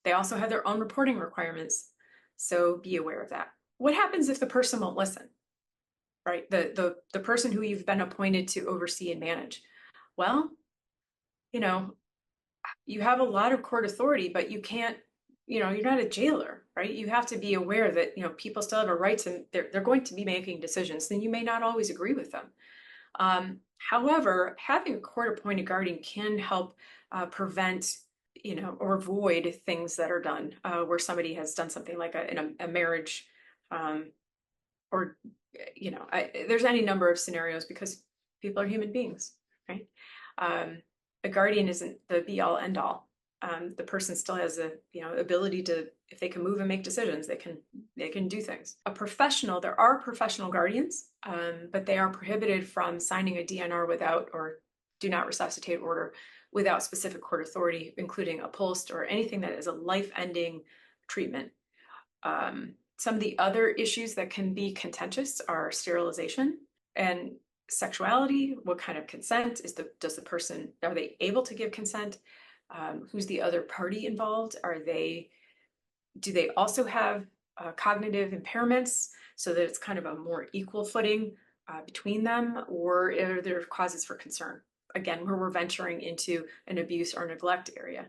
They also have their own reporting requirements, so be aware of that. What happens if the person won't listen, right? The person who you've been appointed to oversee and manage? Well, you have a lot of court authority, but you can't, you're not a jailer, right? You have to be aware that, people still have a right and they're going to be making decisions, then you may not always agree with them. However, having a court appointed guardian can help prevent, or avoid things that are done where somebody has done something like a marriage, or, there's any number of scenarios because people are human beings, right? A guardian isn't the be all end all. The person still has a ability to, if they can move and make decisions, they can do things. A professional, there are professional guardians, but they are prohibited from signing a DNR without, or do not resuscitate order without specific court authority, including a post or anything that is a life-ending treatment. Some of the other issues that can be contentious are sterilization and sexuality. What kind of consent are they able to give consent? Who's the other party involved? Do they also have cognitive impairments so that it's kind of a more equal footing between them, or are there causes for concern? Again, where we're venturing into an abuse or neglect area.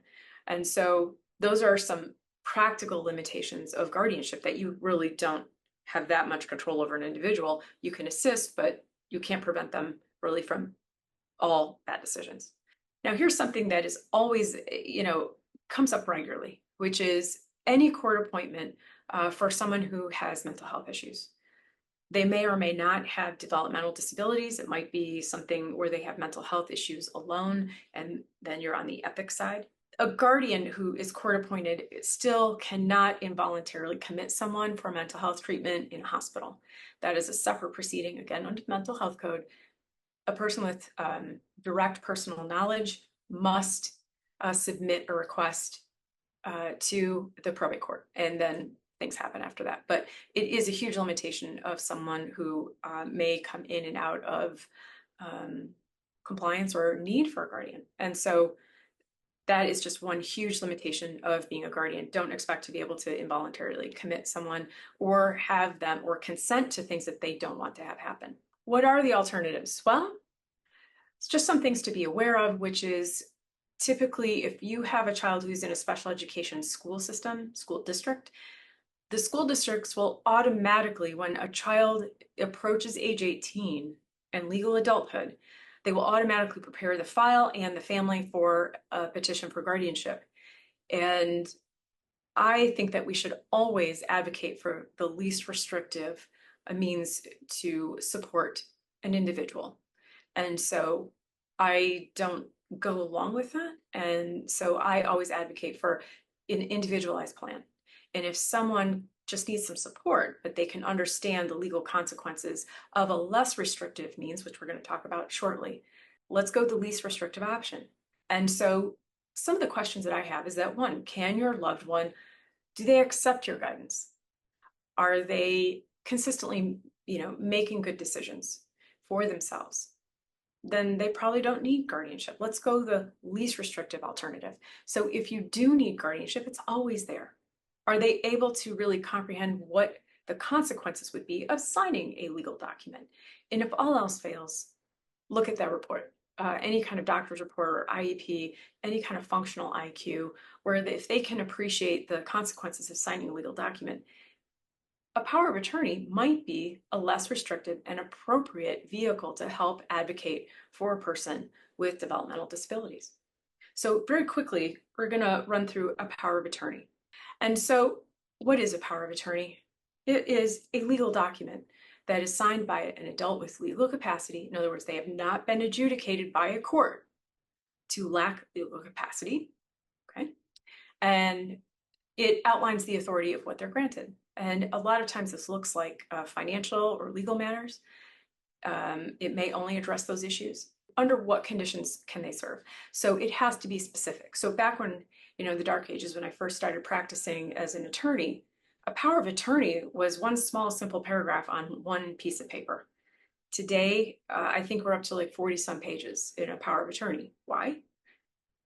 And so those are some practical limitations of guardianship, that you really don't have that much control over an individual. You can assist, but you can't prevent them really from all bad decisions. Now, here's something that is always, comes up regularly, which is any court appointment for someone who has mental health issues. They may or may not have developmental disabilities. It might be something where they have mental health issues alone, and then you're on the ethics side. A guardian who is court appointed still cannot involuntarily commit someone for mental health treatment in a hospital. That is a separate proceeding, again, under the mental health code. A person with direct personal knowledge must submit a request to the probate court, and then things happen after that. But it is a huge limitation of someone who may come in and out of compliance or need for a guardian. And so that is just one huge limitation of being a guardian. Don't expect to be able to involuntarily commit someone or have them or consent to things that they don't want to have happen. What are the alternatives? Well, it's just some things to be aware of, which is typically if you have a child who's in a special education school district, the school districts will automatically, when a child approaches age 18 and legal adulthood, they will automatically prepare the file and the family for a petition for guardianship. And I think that we should always advocate for the least restrictive means to support an individual. And so I don't go along with that. And so I always advocate for an individualized plan. And if someone just needs some support, but they can understand the legal consequences of a less restrictive means, which we're going to talk about shortly, let's go the least restrictive option. And so some of the questions that I have is that, one, can your loved one, do they accept your guidance? Are they consistently, making good decisions for themselves? then they probably don't need guardianship. Let's go the least restrictive alternative. So if you do need guardianship, it's always there. Are they able to really comprehend what the consequences would be of signing a legal document? And if all else fails, look at that report. Any kind of doctor's report or IEP, any kind of functional IQ, where if they can appreciate the consequences of signing a legal document, a power of attorney might be a less restrictive and appropriate vehicle to help advocate for a person with developmental disabilities. So very quickly, we're going to run through a power of attorney. And so what is a power of attorney? It is a legal document that is signed by an adult with legal capacity. In other words, they have not been adjudicated by a court to lack legal capacity, okay? And it outlines the authority of what they're granted. And a lot of times this looks like financial or legal matters. It may only address those issues. Under what conditions can they serve? So it has to be specific. So back when, the dark ages, when I first started practicing as an attorney, a power of attorney was one small, simple paragraph on one piece of paper. Today, I think we're up to like 40 some pages in a power of attorney. Why?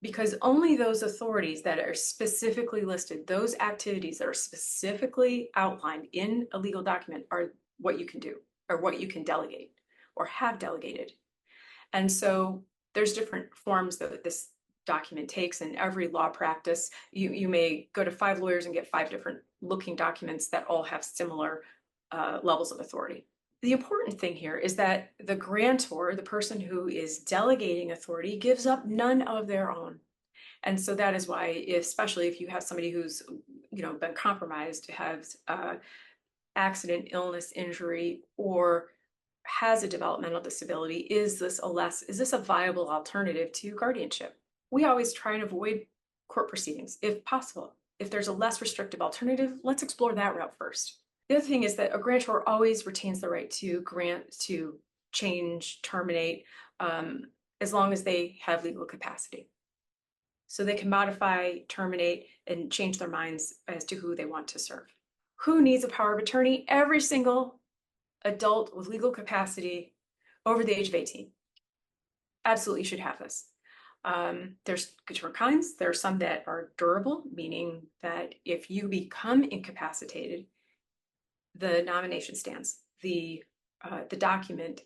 Because only those authorities that are specifically listed, those activities that are specifically outlined in a legal document are what you can do or what you can delegate or have delegated. And so there's different forms that this document takes in every law practice. You may go to 5 lawyers and get 5 different looking documents that all have similar levels of authority. The important thing here is that the grantor, the person who is delegating authority, gives up none of their own. And so that is why, especially if you have somebody who's, been compromised, has accident, illness, injury, or has a developmental disability, is this a viable alternative to guardianship? We always try and avoid court proceedings if possible. If there's a less restrictive alternative, let's explore that route first. The other thing is that a grantor always retains the right to grant, to change, terminate, as long as they have legal capacity. So they can modify, terminate, and change their minds as to who they want to serve. Who needs a power of attorney? Every single adult with legal capacity over the age of 18. Absolutely should have this. There's different kinds. There are some that are durable, meaning that if you become incapacitated, the nomination stands. The document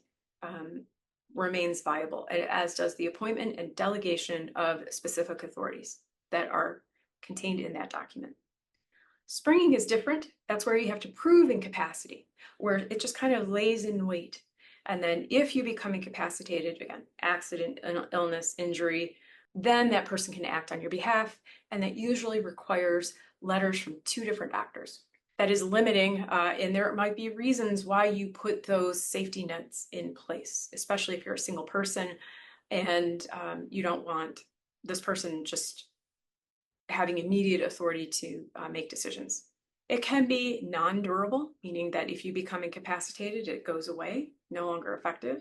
remains viable, as does the appointment and delegation of specific authorities that are contained in that document. Springing is different. That's where you have to prove incapacity, where it just kind of lays in wait. And then if you become incapacitated, again, accident, illness, injury, then that person can act on your behalf. And that usually requires letters from 2 different doctors. That is limiting, and there might be reasons why you put those safety nets in place, especially if you're a single person and you don't want this person just having immediate authority to make decisions. It can be non-durable, meaning that if you become incapacitated, it goes away, no longer effective.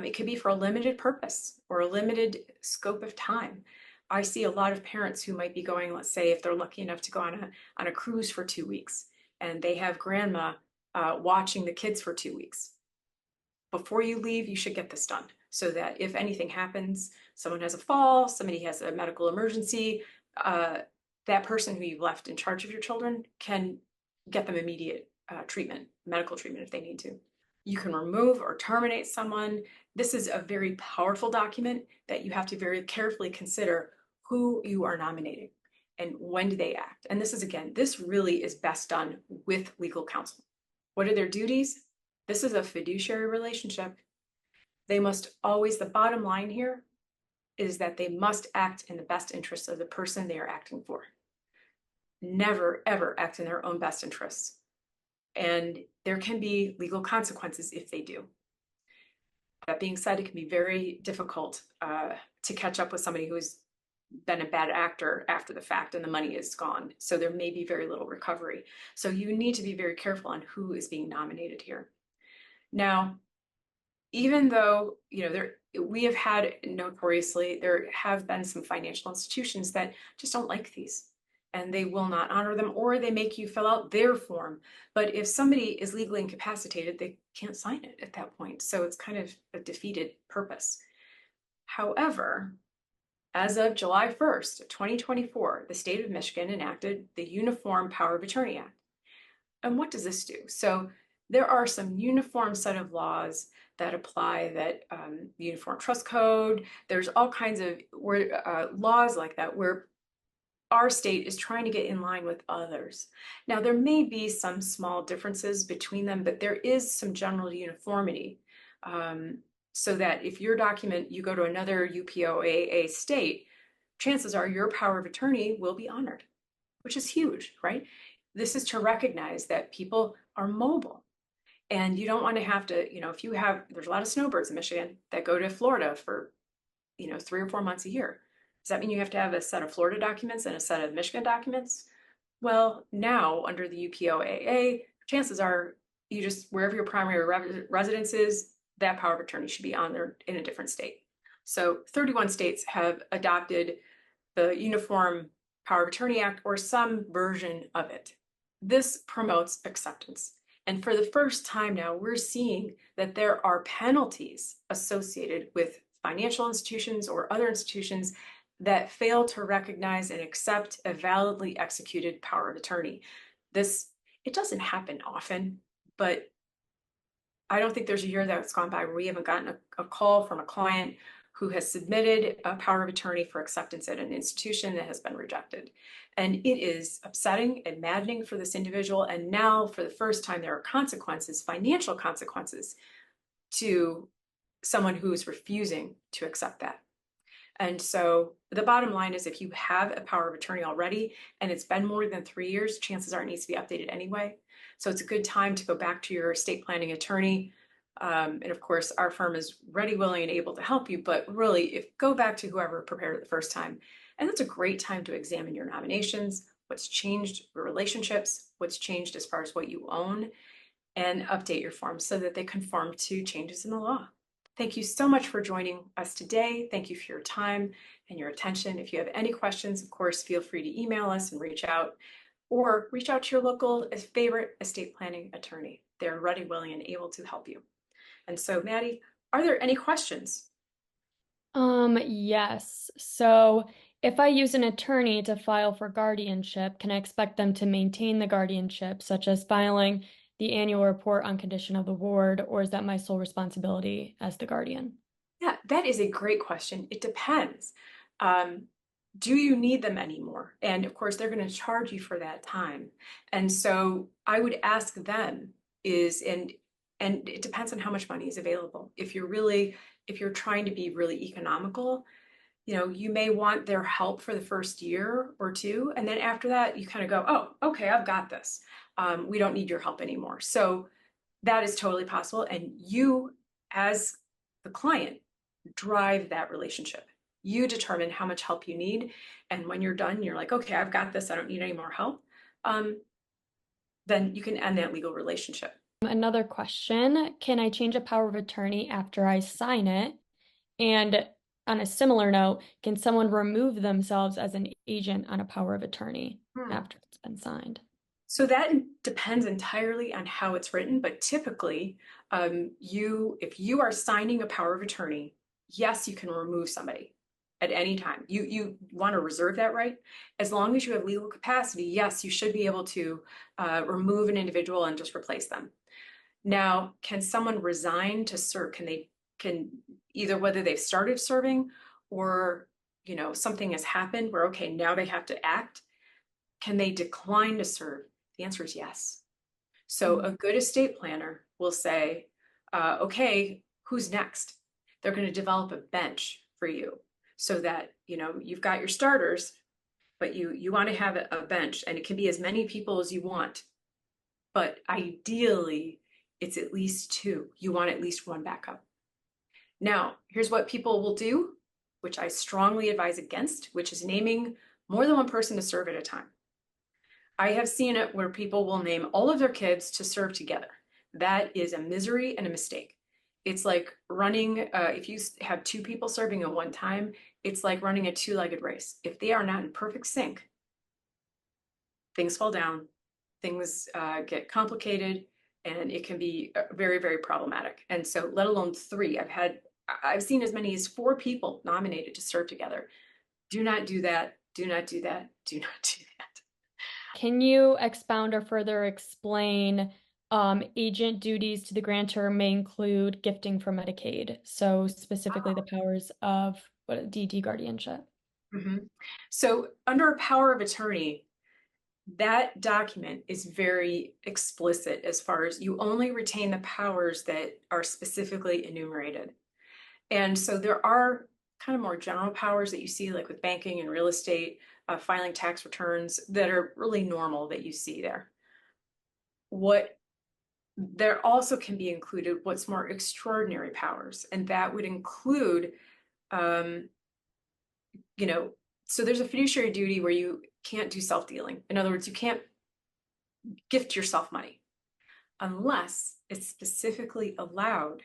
It could be for a limited purpose or a limited scope of time. I see a lot of parents who might be going, let's say, if they're lucky enough to go on a cruise for 2 weeks, and they have grandma watching the kids for 2 weeks. Before you leave, you should get this done so that if anything happens, someone has a fall, somebody has a medical emergency, that person who you've left in charge of your children can get them immediate treatment, medical treatment if they need to. You can remove or terminate someone. This is a very powerful document that you have to very carefully consider who you are nominating and when do they act. And this is, again, this really is best done with legal counsel. What are their duties? This is a fiduciary relationship. They must always, the bottom line here is that they must act in the best interests of the person they are acting for. Never, ever act in their own best interests. And there can be legal consequences if they do. That being said, it can be very difficult to catch up with somebody who's been a bad actor after the fact and the money is gone. So there may be very little recovery. So you need to be very careful on who is being nominated here. Now, even though, we have had notoriously, there have been some financial institutions that just don't like these. and they will not honor them, or they make you fill out their form. But if somebody is legally incapacitated, they can't sign it at that point. So it's kind of a defeated purpose. However, as of July 1st, 2024, the state of Michigan enacted the Uniform Power of Attorney Act. And what does this do? So there are some uniform set of laws that apply, that the Uniform Trust Code, there's all kinds of laws like that where our state is trying to get in line with others. Now, there may be some small differences between them, but there is some general uniformity. So that if your document, you go to another UPOAA state, chances are your power of attorney will be honored, which is huge, right? This is to recognize that people are mobile. And you don't want to have to, if you have, there's a lot of snowbirds in Michigan that go to Florida for, 3 or 4 months a year. Does that mean you have to have a set of Florida documents and a set of Michigan documents? Well, now under the UPOAA, chances are you just, wherever your primary residence is, that power of attorney should be on there in a different state. So 31 states have adopted the Uniform Power of Attorney Act or some version of it. This promotes acceptance. And for the first time now, we're seeing that there are penalties associated with financial institutions or other institutions that fail to recognize and accept a validly executed power of attorney. It doesn't happen often, but I don't think there's a year that's gone by where we haven't gotten a call from a client who has submitted a power of attorney for acceptance at an institution that has been rejected. And it is upsetting and maddening for this individual. And now, for the first time, there are consequences, financial consequences, to someone who is refusing to accept that. And so the bottom line is, if you have a power of attorney already and it's been more than 3 years, chances are it needs to be updated anyway. So it's a good time to go back to your estate planning attorney. And of course, our firm is ready, willing, and able to help you. But really, go back to whoever prepared it the first time. And that's a great time to examine your nominations, what's changed, your relationships, what's changed as far as what you own, and update your forms so that they conform to changes in the law. Thank you so much for joining us today. Thank you for your time and your attention. If you have any questions, of course, feel free to email us and reach out, or reach out to your local favorite estate planning attorney. They're ready, willing, and able to help you. And so, Maddie, are there any questions? Yes. So if I use an attorney to file for guardianship, can I expect them to maintain the guardianship, such as filing the annual report on condition of the ward, or is that my sole responsibility as the guardian? Yeah, that is a great question. It depends. Do you need them anymore? And of course, they're going to charge you for that time. And so I would ask them and it depends on how much money is available. If you're trying to be really economical, you may want their help for the first year or two. And then after that, you kind of go, oh, okay, I've got this. We don't need your help anymore. So that is totally possible. And you, as the client, drive that relationship. You determine how much help you need. And when you're done, you're like, okay, I've got this. I don't need any more help. Then you can end that legal relationship. Another question, can I change a power of attorney after I sign it? And on a similar note, can someone remove themselves as an agent on a power of attorney after it's been signed? So that depends entirely on how it's written, but typically, if you are signing a power of attorney, yes, you can remove somebody at any time. You want to reserve that right. As long as you have legal capacity, yes, you should be able to remove an individual and just replace them. Now, can someone resign to serve? Can either, whether they've started serving or something has happened where, okay, now they have to act, can they decline to serve? The answer is yes. So a good estate planner will say, okay, who's next? They're going to develop a bench for you so that, you've got your starters, but you want to have a bench, and it can be as many people as you want. But ideally, it's at least 2. You want at least 1 backup. Now, here's what people will do, which I strongly advise against, which is naming more than 1 person to serve at a time. I have seen it where people will name all of their kids to serve together. That is a misery and a mistake. It's like running, if you have 2 people serving at one time, it's like running a 2-legged race. If they are not in perfect sync, things fall down, things get complicated, and it can be very, very problematic. And so, let alone three, I've seen as many as four people nominated to serve together. Do not do that. Do not do that. Do not do that. Can you expound or further explain agent duties to the grantor may include gifting for Medicaid, so specifically the powers of DD guardianship? So, under a power of attorney, that document is very explicit as far as you only retain the powers that are specifically enumerated. And so there are kind of more general powers that you see, like with banking and real estate, filing tax returns, that are really normal that you see there. What there also can be included what's more extraordinary powers, and that would include, um, you know, so there's a fiduciary duty where you can't do self-dealing. In other words, you can't gift yourself money unless it's specifically allowed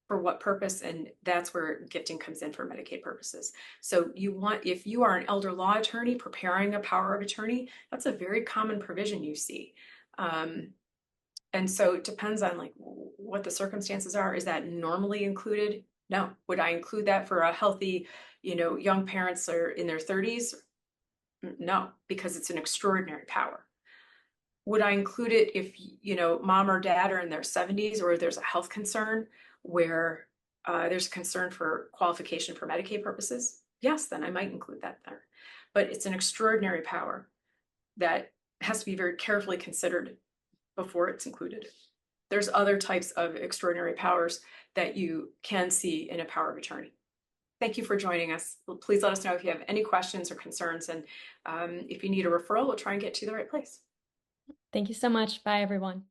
for what purpose, and that's where gifting comes in for Medicaid purposes. So if you are an elder law attorney preparing a power of attorney, that's a very common provision you see. And so it depends on like what the circumstances are. Is that normally included? No. Would I include that for a healthy, young parents are in their 30s? No, because it's an extraordinary power. Would I include it if, mom or dad are in their 70s, or there's a health concern where there's a concern for qualification for Medicaid purposes? Yes, then I might include that there. But it's an extraordinary power that has to be very carefully considered before it's included. There's other types of extraordinary powers that you can see in a power of attorney. Thank you for joining us. Please let us know if you have any questions or concerns. And if you need a referral, we'll try and get to the right place. Thank you so much. Bye, everyone.